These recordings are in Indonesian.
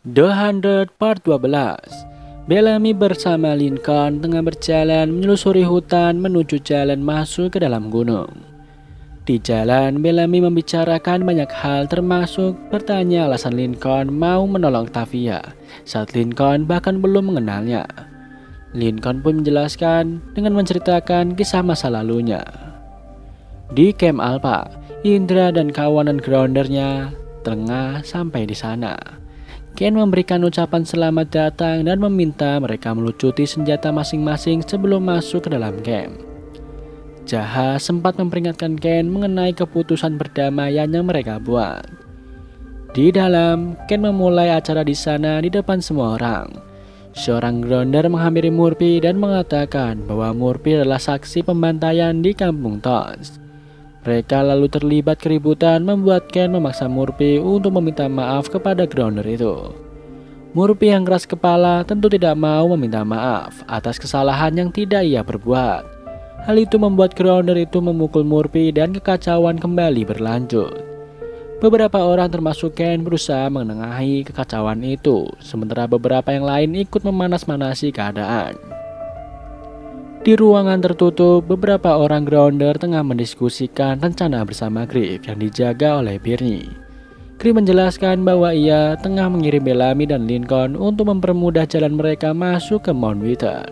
The Hundred Part 12. Bellamy bersama Lincoln tengah berjalan menelusuri hutan menuju jalan masuk ke dalam gunung. Di jalan, Bellamy membicarakan banyak hal termasuk bertanya alasan Lincoln mau menolong Octavia saat Lincoln bahkan belum mengenalnya. Lincoln pun menjelaskan dengan menceritakan kisah masa lalunya. Di Camp Alpha, Indra dan kawanan groundernya tengah sampai di sana. Ken memberikan ucapan selamat datang dan meminta mereka melucuti senjata masing-masing sebelum masuk ke dalam camp. Jaha sempat memperingatkan Ken mengenai keputusan perdamaian yang mereka buat. Di dalam, Ken memulai acara di sana di depan semua orang. Seorang grounder menghampiri Murphy dan mengatakan bahwa Murphy adalah saksi pembantaian di kampung Tos. Mereka lalu terlibat keributan membuat Ken memaksa Murphy untuk meminta maaf kepada grounder itu. Murphy yang keras kepala tentu tidak mau meminta maaf atas kesalahan yang tidak ia perbuat. Hal itu membuat grounder itu memukul Murphy dan kekacauan kembali berlanjut. Beberapa orang termasuk Ken berusaha menengahi kekacauan itu, sementara beberapa yang lain ikut memanas-manasi keadaan. Di ruangan tertutup, beberapa orang grounder tengah mendiskusikan rencana bersama Griff yang dijaga oleh Bernie. Griff menjelaskan bahwa ia tengah mengirim Bellamy dan Lincoln untuk mempermudah jalan mereka masuk ke Mount Wheaton.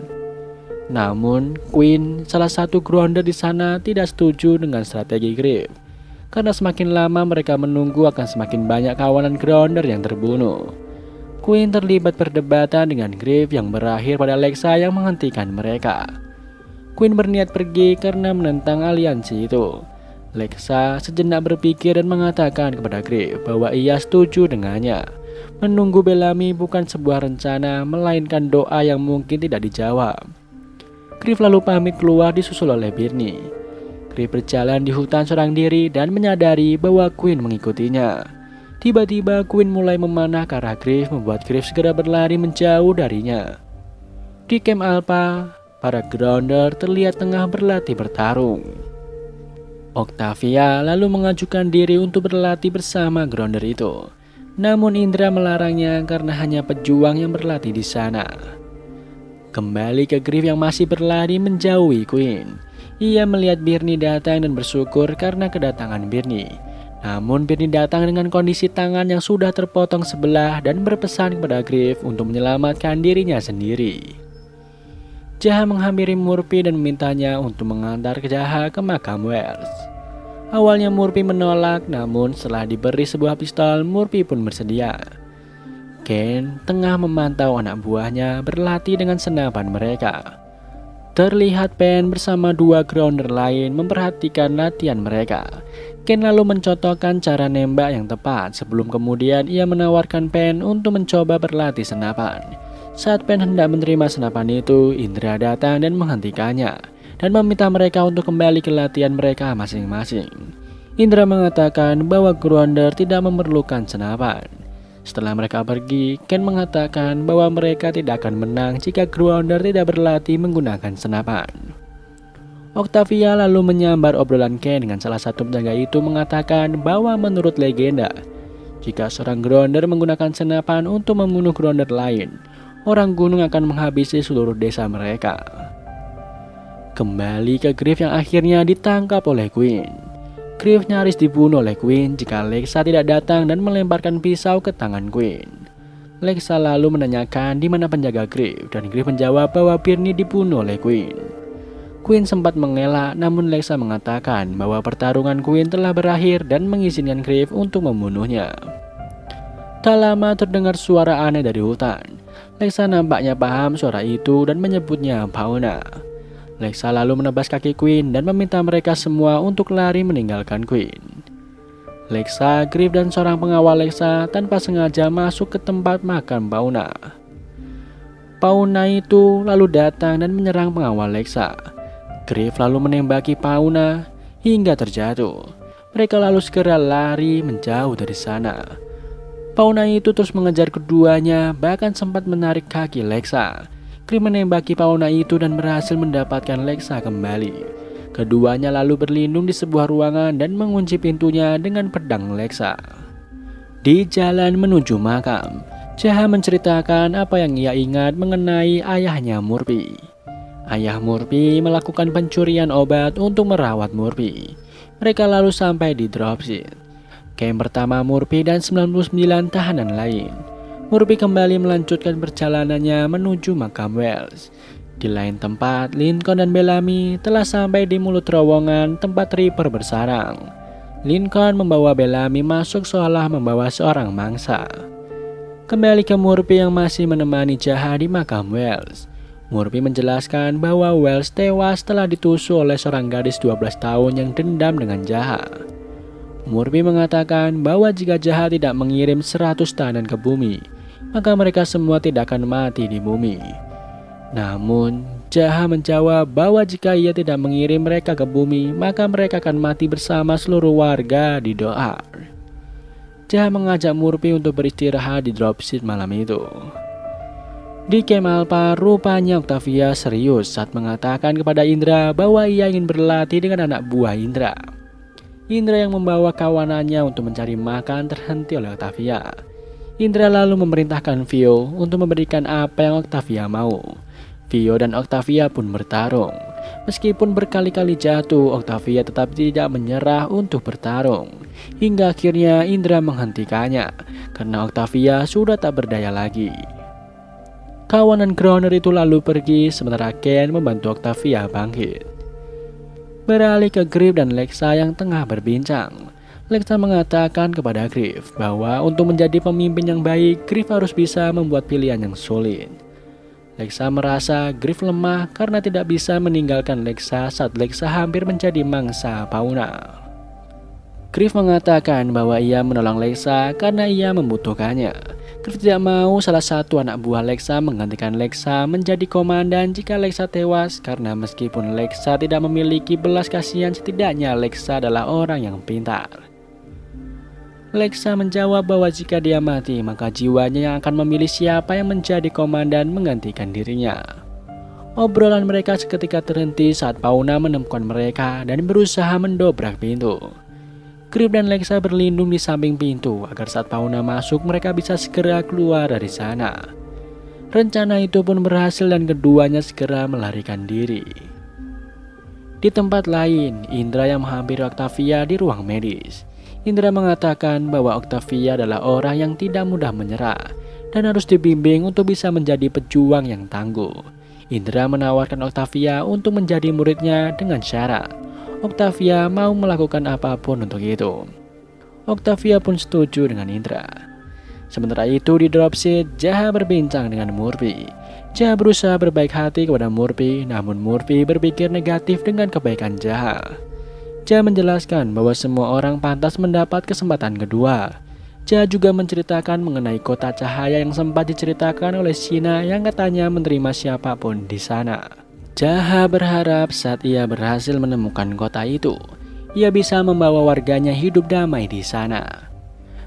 Namun, Quinn, salah satu grounder di sana, tidak setuju dengan strategi Griff. Karena semakin lama mereka menunggu akan semakin banyak kawanan grounder yang terbunuh. Quinn terlibat perdebatan dengan Griff yang berakhir pada Lexa yang menghentikan mereka. Quinn berniat pergi karena menentang aliansi itu. Lexa sejenak berpikir dan mengatakan kepada Griff bahwa ia setuju dengannya. Menunggu Bellamy bukan sebuah rencana, melainkan doa yang mungkin tidak dijawab. Griff lalu pamit keluar disusul oleh Bernie. Griff berjalan di hutan seorang diri dan menyadari bahwa Quinn mengikutinya. Tiba-tiba Quinn mulai memanah ke arah Griff, membuat Griff segera berlari menjauh darinya. Di Camp Alpha, para grounder terlihat tengah berlatih bertarung. Octavia lalu mengajukan diri untuk berlatih bersama grounder itu. Namun Indra melarangnya karena hanya pejuang yang berlatih di sana. Kembali ke Griff yang masih berlari menjauhi Quinn. Ia melihat Bernie datang dan bersyukur karena kedatangan Bernie. Namun Bernie datang dengan kondisi tangan yang sudah terpotong sebelah dan berpesan kepada Griff untuk menyelamatkan dirinya sendiri. Jaha menghampiri Murphy dan memintanya untuk mengantar Jaha ke makam Wells. Awalnya Murphy menolak, namun setelah diberi sebuah pistol, Murphy pun bersedia. Ken tengah memantau anak buahnya berlatih dengan senapan mereka. Terlihat Pen bersama dua grounder lain memperhatikan latihan mereka. Ken lalu mencontohkan cara nembak yang tepat sebelum kemudian ia menawarkan Pen untuk mencoba berlatih senapan. Saat Pen hendak menerima senapan itu, Indra datang dan menghentikannya dan meminta mereka untuk kembali ke latihan mereka masing-masing. Indra mengatakan bahwa grounder tidak memerlukan senapan. Setelah mereka pergi, Ken mengatakan bahwa mereka tidak akan menang jika grounder tidak berlatih menggunakan senapan. Octavia lalu menyambar obrolan Ken dengan salah satu penjaga itu mengatakan bahwa menurut legenda, jika seorang grounder menggunakan senapan untuk membunuh grounder lain, orang gunung akan menghabisi seluruh desa mereka. Kembali ke Griff yang akhirnya ditangkap oleh Quinn. Griff nyaris dibunuh oleh Quinn jika Lexa tidak datang dan melemparkan pisau ke tangan Quinn. Lexa lalu menanyakan di mana penjaga Griff dan Griff menjawab bahwa Bernie dibunuh oleh Quinn. Quinn sempat mengelak, namun Lexa mengatakan bahwa pertarungan Quinn telah berakhir dan mengizinkan Griff untuk membunuhnya. Tak lama terdengar suara aneh dari hutan. Lexa nampaknya paham suara itu dan menyebutnya Pauna. Lexa lalu menebas kaki Quinn dan meminta mereka semua untuk lari meninggalkan Quinn. Lexa, Griff, dan seorang pengawal Lexa tanpa sengaja masuk ke tempat makam Pauna. Pauna itu lalu datang dan menyerang pengawal Lexa. Griff lalu menembaki Pauna hingga terjatuh. Mereka lalu segera lari menjauh dari sana. Pauna itu terus mengejar keduanya, bahkan sempat menarik kaki Lexa. Griff menembaki Pauna itu dan berhasil mendapatkan Lexa kembali. Keduanya lalu berlindung di sebuah ruangan dan mengunci pintunya dengan pedang Lexa. Di jalan menuju makam, Jaha menceritakan apa yang ia ingat mengenai ayahnya Murphy. Ayah Murphy melakukan pencurian obat untuk merawat Murphy. Mereka lalu sampai di dropship, camp pertama Murphy dan 99 tahanan lain. Murphy kembali melanjutkan perjalanannya menuju makam Wells. Di lain tempat, Lincoln dan Bellamy telah sampai di mulut terowongan tempat Reaper bersarang. Lincoln membawa Bellamy masuk seolah membawa seorang mangsa. Kembali ke Murphy yang masih menemani Jaha di makam Wells. Murphy menjelaskan bahwa Wells tewas setelah ditusuk oleh seorang gadis 12 tahun yang dendam dengan Jaha. Murphy mengatakan bahwa jika Jaha tidak mengirim 100 tahanan ke bumi, maka mereka semua tidak akan mati di bumi. Namun, Jaha menjawab bahwa jika ia tidak mengirim mereka ke bumi, maka mereka akan mati bersama seluruh warga di Doar. Jaha mengajak Murphy untuk beristirahat di dropship malam itu. Di camp Alpha, rupanya Octavia serius saat mengatakan kepada Indra bahwa ia ingin berlatih dengan anak buah Indra. Indra yang membawa kawanannya untuk mencari makan terhenti oleh Octavia. Indra lalu memerintahkan Vio untuk memberikan apa yang Octavia mau. Vio dan Octavia pun bertarung. Meskipun berkali-kali jatuh, Octavia tetap tidak menyerah untuk bertarung. Hingga akhirnya Indra menghentikannya, karena Octavia sudah tak berdaya lagi. Kawanan Grounder itu lalu pergi, sementara Ken membantu Octavia bangkit. Beralih ke Griff dan Lexa yang tengah berbincang. Lexa mengatakan kepada Griff bahwa untuk menjadi pemimpin yang baik, Griff harus bisa membuat pilihan yang sulit. Lexa merasa Griff lemah karena tidak bisa meninggalkan Lexa saat Lexa hampir menjadi mangsa Pauna. Griff mengatakan bahwa ia menolong Lexa karena ia membutuhkannya. Griff tidak mau salah satu anak buah Lexa menggantikan Lexa menjadi komandan jika Lexa tewas, karena meskipun Lexa tidak memiliki belas kasihan, setidaknya Lexa adalah orang yang pintar. Lexa menjawab bahwa jika dia mati, maka jiwanya yang akan memilih siapa yang menjadi komandan menggantikan dirinya. Obrolan mereka seketika terhenti saat Pauna menemukan mereka dan berusaha mendobrak pintu. Griff dan Lexa berlindung di samping pintu agar saat Pauna masuk mereka bisa segera keluar dari sana. Rencana itu pun berhasil dan keduanya segera melarikan diri. Di tempat lain, Indra yang menghampiri Octavia di ruang medis. Indra mengatakan bahwa Octavia adalah orang yang tidak mudah menyerah dan harus dibimbing untuk bisa menjadi pejuang yang tangguh. Indra menawarkan Octavia untuk menjadi muridnya dengan syarat Octavia mau melakukan apapun untuk itu. Octavia pun setuju dengan Indra. Sementara itu di dropship, Jaha berbincang dengan Murphy. Jaha berusaha berbaik hati kepada Murphy, namun Murphy berpikir negatif dengan kebaikan Jaha. Jaha menjelaskan bahwa semua orang pantas mendapat kesempatan kedua. Jaha juga menceritakan mengenai kota cahaya yang sempat diceritakan oleh Shina yang katanya menerima siapapun di sana. Jaha berharap saat ia berhasil menemukan kota itu, ia bisa membawa warganya hidup damai di sana.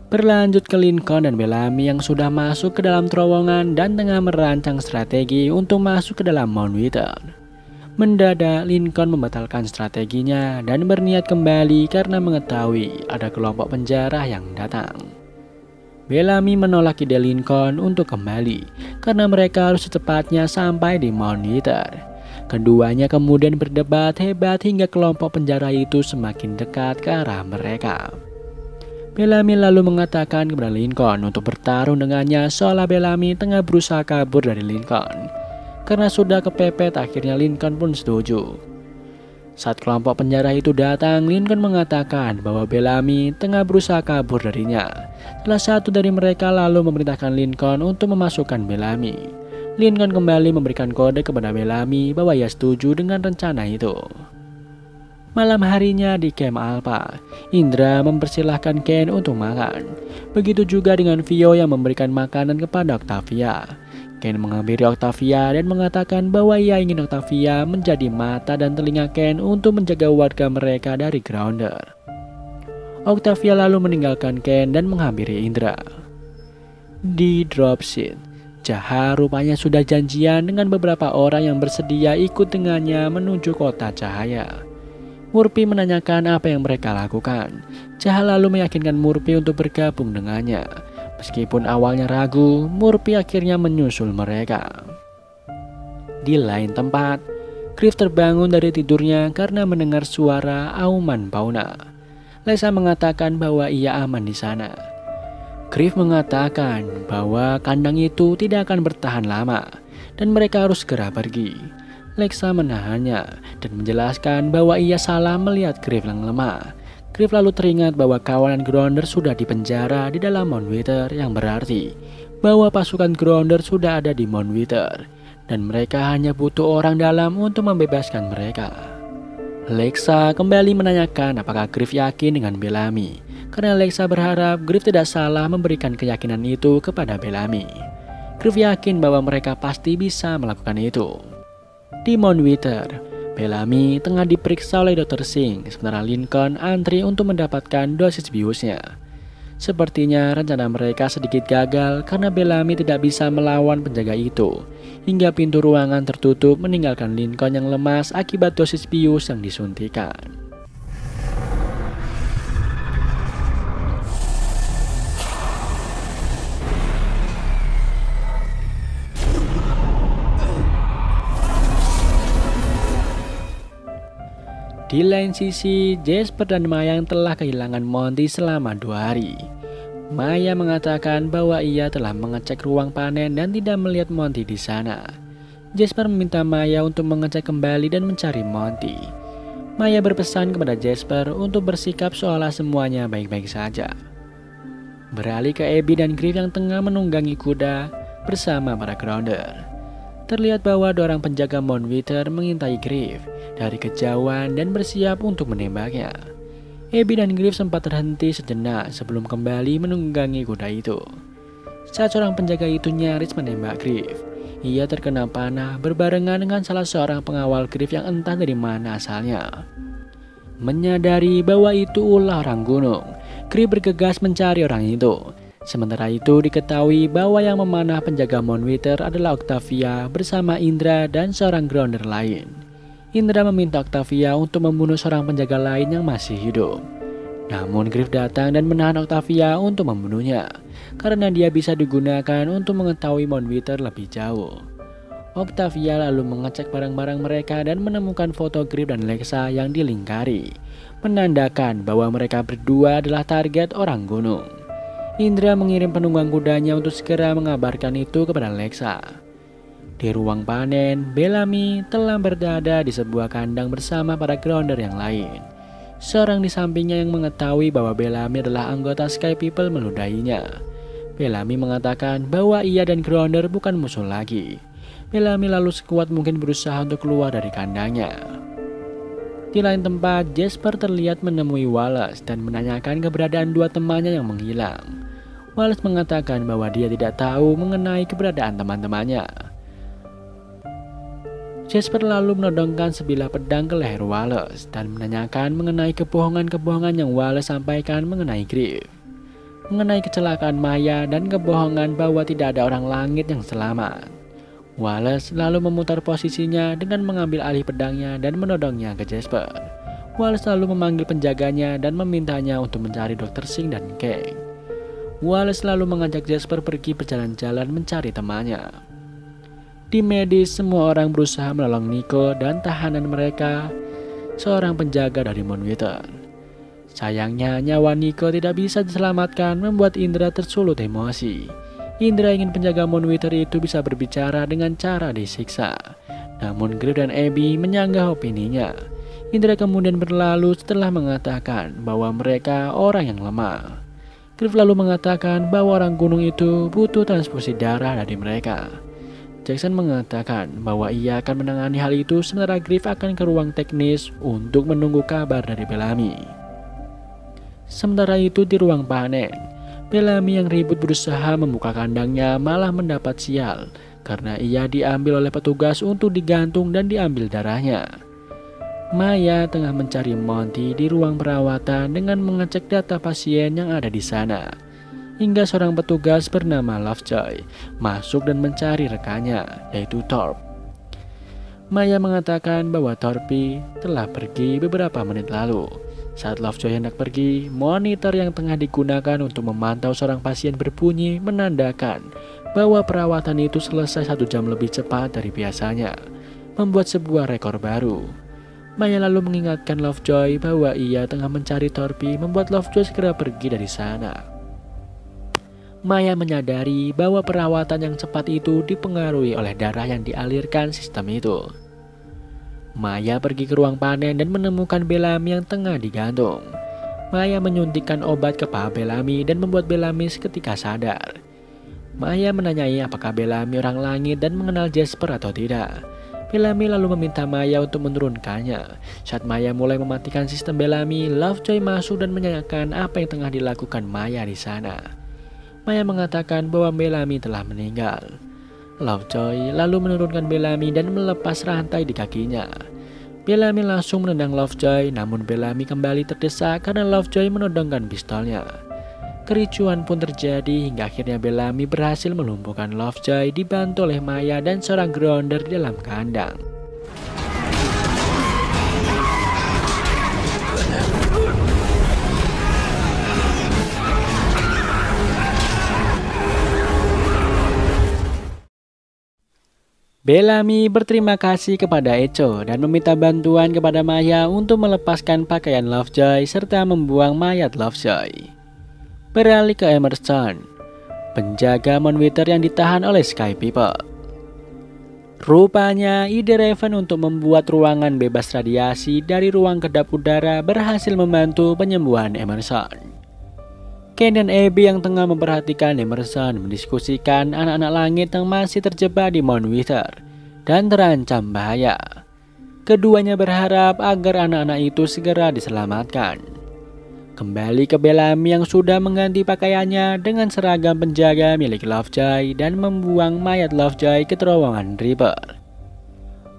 Berlanjut ke Lincoln dan Bellamy yang sudah masuk ke dalam terowongan dan tengah merancang strategi untuk masuk ke dalam Mount Wither. Mendadak Lincoln membatalkan strateginya dan berniat kembali karena mengetahui ada kelompok penjara yang datang. Bellamy menolak ide Lincoln untuk kembali karena mereka harus secepatnya sampai di Mount Wither. Keduanya kemudian berdebat hebat hingga kelompok penjara itu semakin dekat ke arah mereka. Bellamy lalu mengatakan kepada Lincoln untuk bertarung dengannya seolah Bellamy tengah berusaha kabur dari Lincoln. Karena sudah kepepet, akhirnya Lincoln pun setuju. Saat kelompok penjara itu datang, Lincoln mengatakan bahwa Bellamy tengah berusaha kabur darinya. Salah satu dari mereka lalu memerintahkan Lincoln untuk memasukkan Bellamy. Lincoln kembali memberikan kode kepada Bellamy bahwa ia setuju dengan rencana itu. Malam harinya di camp Alpha, Indra mempersilahkan Ken untuk makan. Begitu juga dengan Vio yang memberikan makanan kepada Octavia. Ken menghampiri Octavia dan mengatakan bahwa ia ingin Octavia menjadi mata dan telinga Ken untuk menjaga warga mereka dari Grounder. Octavia lalu meninggalkan Ken dan menghampiri Indra. Di dropship, Jaha rupanya sudah janjian dengan beberapa orang yang bersedia ikut dengannya menuju kota cahaya. Murphy menanyakan apa yang mereka lakukan. Jaha lalu meyakinkan Murphy untuk bergabung dengannya. Meskipun awalnya ragu, Murphy akhirnya menyusul mereka. Di lain tempat, Griff terbangun dari tidurnya karena mendengar suara auman fauna. Lexa mengatakan bahwa ia aman di sana. Griff mengatakan bahwa kandang itu tidak akan bertahan lama dan mereka harus segera pergi. Lexa menahannya dan menjelaskan bahwa ia salah melihat Griff yang lemah. Griff lalu teringat bahwa kawanan Grounder sudah dipenjara di dalam Mount Wither, yang berarti bahwa pasukan Grounder sudah ada di Mount Wither dan mereka hanya butuh orang dalam untuk membebaskan mereka. Lexa kembali menanyakan apakah Griff yakin dengan Bellamy, karena Lexa berharap Griff tidak salah memberikan keyakinan itu kepada Bellamy. Griff yakin bahwa mereka pasti bisa melakukan itu. Di Mount Wither, Bellamy tengah diperiksa oleh Dr. Singh, sementara Lincoln antri untuk mendapatkan dosis biusnya. Sepertinya rencana mereka sedikit gagal karena Bellamy tidak bisa melawan penjaga itu, hingga pintu ruangan tertutup meninggalkan Lincoln yang lemas akibat dosis bius yang disuntikan. Di lain sisi, Jasper dan Maya yang telah kehilangan Monty selama 2 hari. Maya mengatakan bahwa ia telah mengecek ruang panen dan tidak melihat Monty di sana. Jasper meminta Maya untuk mengecek kembali dan mencari Monty. Maya berpesan kepada Jasper untuk bersikap seolah semuanya baik-baik saja. Beralih ke Abby dan Griff yang tengah menunggangi kuda bersama para Grounder. Terlihat bahwa 2 orang penjaga Mount Wither mengintai Griff dari kejauhan dan bersiap untuk menembaknya. Abby dan Griff sempat terhenti sejenak sebelum kembali menunggangi kuda itu. Saat seorang penjaga itu nyaris menembak Griff, ia terkena panah berbarengan dengan salah seorang pengawal Griff yang entah dari mana asalnya. Menyadari bahwa itu ulah orang gunung, Griff bergegas mencari orang itu. Sementara itu diketahui bahwa yang memanah penjaga Mount Wither adalah Octavia bersama Indra dan seorang Grounder lain. Indra meminta Octavia untuk membunuh seorang penjaga lain yang masih hidup. Namun Griff datang dan menahan Octavia untuk membunuhnya, karena dia bisa digunakan untuk mengetahui Mount Wither lebih jauh. Octavia lalu mengecek barang-barang mereka dan menemukan foto Griff dan Lexa yang dilingkari, menandakan bahwa mereka berdua adalah target orang gunung. Indra mengirim penunggang kudanya untuk segera mengabarkan itu kepada Lexa. Di ruang panen, Bellamy telah berada di sebuah kandang bersama para Grounder yang lain. Seorang di sampingnya yang mengetahui bahwa Bellamy adalah anggota Sky People meludahinya. Bellamy mengatakan bahwa ia dan Grounder bukan musuh lagi. Bellamy lalu sekuat mungkin berusaha untuk keluar dari kandangnya. Di lain tempat, Jasper terlihat menemui Wallace dan menanyakan keberadaan 2 temannya yang menghilang. Wallace mengatakan bahwa dia tidak tahu mengenai keberadaan teman-temannya. Jasper lalu menodongkan sebilah pedang ke leher Wallace dan menanyakan mengenai kebohongan-kebohongan yang Wallace sampaikan mengenai Griff, mengenai kecelakaan Maya dan kebohongan bahwa tidak ada orang langit yang selamat. Wallace lalu memutar posisinya dengan mengambil alih pedangnya dan menodongnya ke Jasper. Wallace lalu memanggil penjaganya dan memintanya untuk mencari Dr. Singh dan Kang. Wallace lalu mengajak Jasper pergi berjalan-jalan mencari temannya. Di medis, semua orang berusaha menolong Nico dan tahanan mereka, seorang penjaga dari Mount Wither. Sayangnya, nyawa Nico tidak bisa diselamatkan membuat Indra tersulut emosi. Indra ingin penjaga Mount Wither itu bisa berbicara dengan cara disiksa. Namun Griff dan Abby menyanggah opininya. Indra kemudian berlalu setelah mengatakan bahwa mereka orang yang lemah. Griff lalu mengatakan bahwa orang gunung itu butuh transfusi darah dari mereka. Jackson mengatakan bahwa ia akan menangani hal itu sementara Griff akan ke ruang teknis untuk menunggu kabar dari Bellamy. Sementara itu di ruang panen, Bellamy yang ribut berusaha membuka kandangnya malah mendapat sial karena ia diambil oleh petugas untuk digantung dan diambil darahnya. Maya tengah mencari Monty di ruang perawatan dengan mengecek data pasien yang ada di sana. Hingga seorang petugas bernama Lovejoy masuk dan mencari rekannya, yaitu Thorpe. Maya mengatakan bahwa Thorpe telah pergi beberapa menit lalu. Saat Lovejoy hendak pergi, monitor yang tengah digunakan untuk memantau seorang pasien berbunyi menandakan bahwa perawatan itu selesai 1 jam lebih cepat dari biasanya, membuat sebuah rekor baru. Maya lalu mengingatkan Lovejoy bahwa ia tengah mencari Thorpe, membuat Lovejoy segera pergi dari sana. Maya menyadari bahwa perawatan yang cepat itu dipengaruhi oleh darah yang dialirkan sistem itu. Maya pergi ke ruang panen dan menemukan Bellamy yang tengah digantung. Maya menyuntikkan obat ke paha Bellamy dan membuat Bellamy seketika sadar. Maya menanyai apakah Bellamy orang langit dan mengenal Jasper atau tidak. Bellamy lalu meminta Maya untuk menurunkannya. Saat Maya mulai mematikan sistem Bellamy, Lovejoy masuk dan menanyakan apa yang tengah dilakukan Maya di sana. Maya mengatakan bahwa Bellamy telah meninggal. Lovejoy lalu menurunkan Bellamy dan melepas rantai di kakinya. Bellamy langsung menendang Lovejoy, namun Bellamy kembali terdesak karena Lovejoy menodongkan pistolnya. Kericuan pun terjadi hingga akhirnya Bellamy berhasil melumpuhkan Lovejoy dibantu oleh Maya dan seorang grounder di dalam kandang. Bellamy berterima kasih kepada Echo dan meminta bantuan kepada Maya untuk melepaskan pakaian Lovejoy serta membuang mayat Lovejoy. Beralih ke Emerson, penjaga monitor yang ditahan oleh Sky People. Rupanya ide Raven untuk membuat ruangan bebas radiasi dari ruang kedap udara berhasil membantu penyembuhan Emerson. Ken dan Abby yang tengah memperhatikan Emerson mendiskusikan anak-anak langit yang masih terjebak di Mount Wither dan terancam bahaya. Keduanya berharap agar anak-anak itu segera diselamatkan. Kembali ke Bellamy yang sudah mengganti pakaiannya dengan seragam penjaga milik Lovejoy dan membuang mayat Lovejoy ke terowongan Reaper.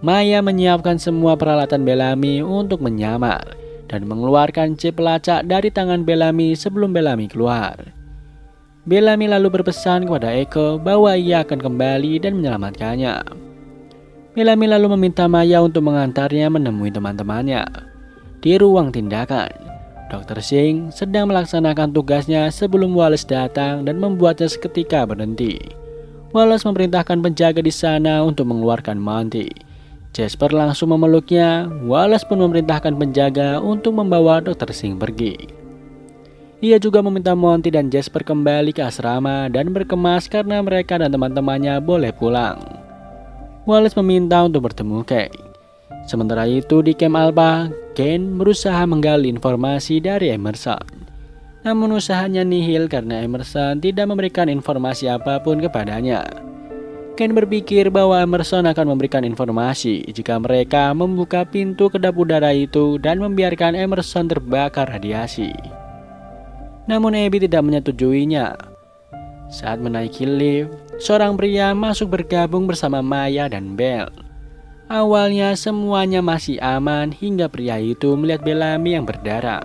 Maya menyiapkan semua peralatan Bellamy untuk menyamar dan mengeluarkan chip pelacak dari tangan Bellamy sebelum Bellamy keluar. Bellamy lalu berpesan kepada Echo bahwa ia akan kembali dan menyelamatkannya. Bellamy lalu meminta Maya untuk mengantarnya menemui teman-temannya. Di ruang tindakan, Dr. Singh sedang melaksanakan tugasnya sebelum Wallace datang dan membuatnya seketika berhenti. Wallace memerintahkan penjaga di sana untuk mengeluarkan Monty. Jasper langsung memeluknya. Wallace pun memerintahkan penjaga untuk membawa Dr. Singh pergi. Ia juga meminta Monty dan Jasper kembali ke asrama dan berkemas karena mereka dan teman-temannya boleh pulang. Wallace meminta untuk bertemu Kay. Sementara itu di Camp Alpha, Ken berusaha menggali informasi dari Emerson. Namun usahanya nihil karena Emerson tidak memberikan informasi apapun kepadanya. Ken berpikir bahwa Emerson akan memberikan informasi jika mereka membuka pintu kedap udara itu dan membiarkan Emerson terbakar radiasi. Namun Abby tidak menyetujuinya. Saat menaiki lift, seorang pria masuk bergabung bersama Maya dan Belle. Awalnya semuanya masih aman hingga pria itu melihat Bellamy yang berdarah.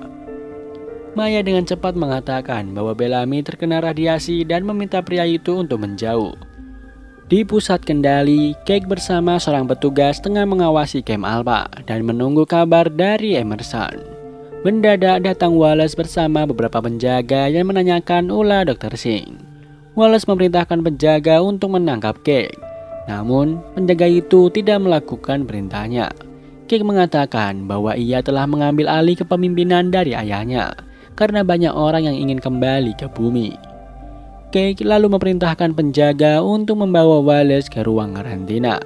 Maya dengan cepat mengatakan bahwa Bellamy terkena radiasi dan meminta pria itu untuk menjauh. Di pusat kendali, Cake bersama seorang petugas tengah mengawasi Camp Alpha dan menunggu kabar dari Emerson. Mendadak datang Wallace bersama beberapa penjaga yang menanyakan ulah Dr. Singh. Wallace memerintahkan penjaga untuk menangkap Cake. Namun, penjaga itu tidak melakukan perintahnya. Cake mengatakan bahwa ia telah mengambil alih kepemimpinan dari ayahnya karena banyak orang yang ingin kembali ke bumi. Cake lalu memerintahkan penjaga untuk membawa Wallace ke ruang karantina.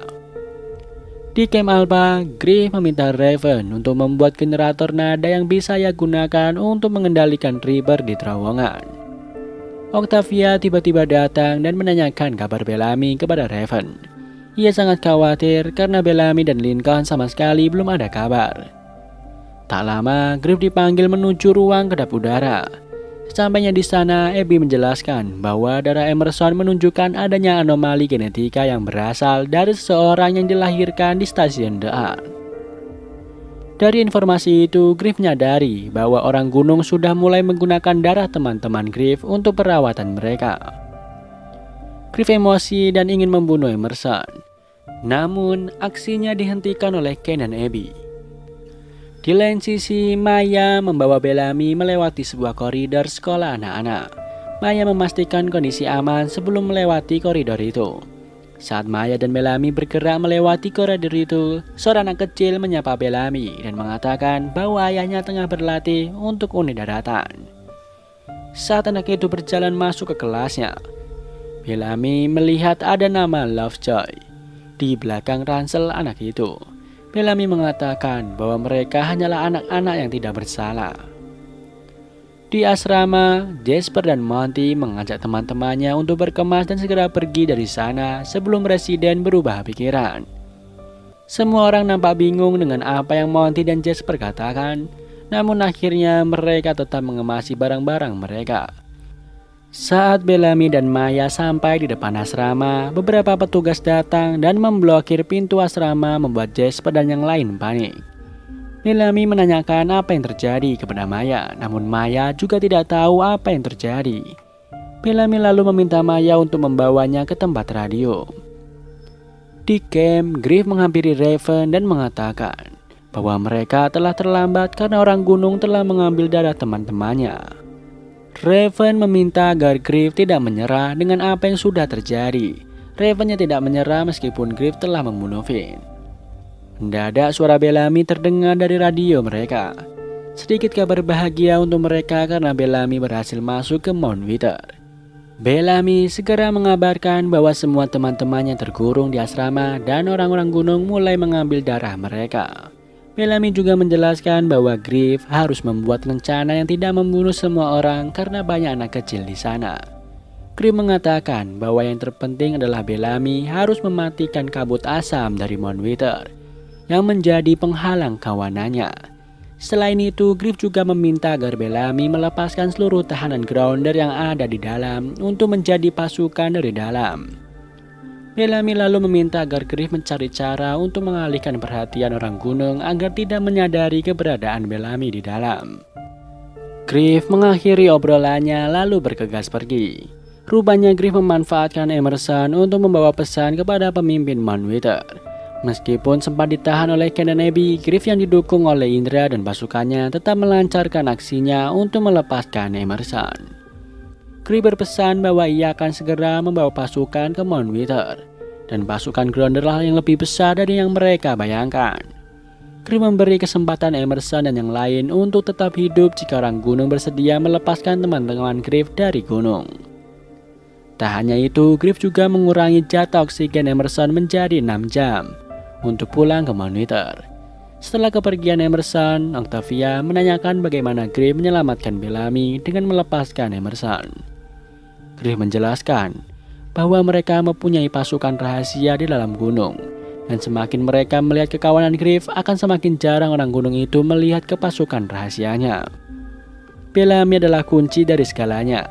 Di Camp Alpha, Griff meminta Raven untuk membuat generator nada yang bisa ia gunakan untuk mengendalikan Reaper di terowongan. Octavia tiba-tiba datang dan menanyakan kabar Bellamy kepada Raven. Ia sangat khawatir karena Bellamy dan Lincoln sama sekali belum ada kabar. Tak lama, Griff dipanggil menuju ruang kedap udara. Sampainya di sana, Abby menjelaskan bahwa darah Emerson menunjukkan adanya anomali genetika yang berasal dari seseorang yang dilahirkan di stasiun The Ark. Dari informasi itu, Griff menyadari bahwa orang gunung sudah mulai menggunakan darah teman-teman Griff untuk perawatan mereka. Griff emosi dan ingin membunuh Emerson. Namun, aksinya dihentikan oleh Ken dan Abby. Di lain sisi, Maya membawa Bellamy melewati sebuah koridor sekolah anak-anak. Maya memastikan kondisi aman sebelum melewati koridor itu. Saat Maya dan Bellamy bergerak melewati koridor itu, seorang anak kecil menyapa Bellamy dan mengatakan bahwa ayahnya tengah berlatih untuk unit daratan. Saat anak itu berjalan masuk ke kelasnya, Bellamy melihat ada nama Lovejoy di belakang ransel anak itu. Bellamy mengatakan bahwa mereka hanyalah anak-anak yang tidak bersalah. Di asrama, Jasper dan Monty mengajak teman-temannya untuk berkemas dan segera pergi dari sana sebelum Residen berubah pikiran. Semua orang nampak bingung dengan apa yang Monty dan Jasper katakan, namun akhirnya mereka tetap mengemasi barang-barang mereka. Saat Bellamy dan Maya sampai di depan asrama, beberapa petugas datang dan memblokir pintu asrama membuat Jasper dan yang lain panik. Bellamy menanyakan apa yang terjadi kepada Maya, namun Maya juga tidak tahu apa yang terjadi. Bellamy lalu meminta Maya untuk membawanya ke tempat radio. Di camp, Griff menghampiri Raven dan mengatakan bahwa mereka telah terlambat karena orang gunung telah mengambil darah teman-temannya. Raven meminta agar Griff tidak menyerah dengan apa yang sudah terjadi. Ravennya tidak menyerah meskipun Griff telah membunuh Finn. Mendadak suara Bellamy terdengar dari radio mereka. Sedikit kabar bahagia untuk mereka karena Bellamy berhasil masuk ke Mount Wither. Bellamy segera mengabarkan bahwa semua teman-temannya terkurung di asrama dan orang-orang gunung mulai mengambil darah mereka. Bellamy juga menjelaskan bahwa Griff harus membuat rencana yang tidak membunuh semua orang karena banyak anak kecil di sana. Griff mengatakan bahwa yang terpenting adalah Bellamy harus mematikan kabut asam dari Mount Wither yang menjadi penghalang kawanannya. Selain itu, Griff juga meminta agar Bellamy melepaskan seluruh tahanan Grounder yang ada di dalam untuk menjadi pasukan dari dalam. Bellamy lalu meminta agar Griff mencari cara untuk mengalihkan perhatian orang gunung agar tidak menyadari keberadaan Bellamy di dalam. Griff mengakhiri obrolannya lalu bergegas pergi. Rupanya Griff memanfaatkan Emerson untuk membawa pesan kepada pemimpin Mount Wither. Meskipun sempat ditahan oleh Ken dan Abby, Griff yang didukung oleh Indra dan pasukannya tetap melancarkan aksinya untuk melepaskan Emerson. Griff berpesan bahwa ia akan segera membawa pasukan ke Mount Wither, dan pasukan Grounderlah yang lebih besar dari yang mereka bayangkan. Griff memberi kesempatan Emerson dan yang lain untuk tetap hidup jika orang gunung bersedia melepaskan teman-teman Griff dari gunung. Tak hanya itu, Griff juga mengurangi jatah oksigen Emerson menjadi 6 jam untuk pulang ke Mount Wither. Setelah kepergian Emerson, Octavia menanyakan bagaimana Griff menyelamatkan Bellamy dengan melepaskan Emerson. Griff menjelaskan bahwa mereka mempunyai pasukan rahasia di dalam gunung, dan semakin mereka melihat kekawanan Griff, akan semakin jarang orang gunung itu melihat ke pasukan rahasianya. Bellamy adalah kunci dari segalanya,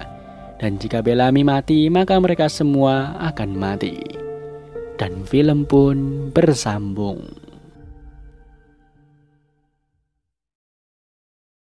dan jika Bellamy mati, maka mereka semua akan mati. Dan film pun bersambung.